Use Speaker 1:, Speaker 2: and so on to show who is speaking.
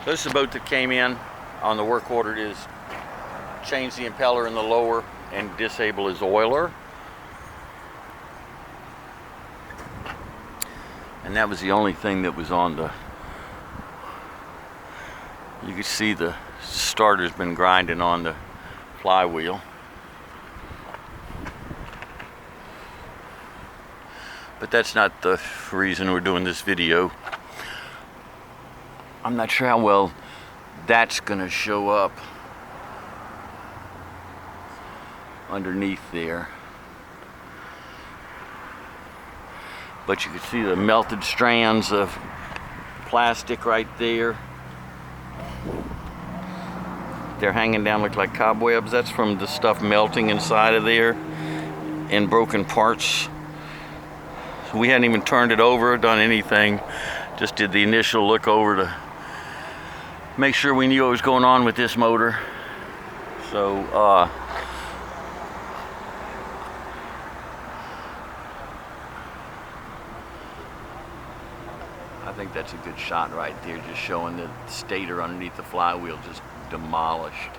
Speaker 1: This is a boat that came in on the work order. It is change the impeller in the lower and disable his oiler. And that was the only thing that was on the... You can see the starter's been grinding on the flywheel. But that's not the reason we're doing this video. I'm not sure how well that's gonna show up underneath there. But you can see the melted strands of plastic right there. They're hanging down, look like cobwebs. That's from the stuff melting inside of there in broken parts. We hadn't even turned it over, done anything. Just did the initial look over to make sure we knew what was going on with this motor. So, I think that's a good shot right there, just showing the stator underneath the flywheel just demolished.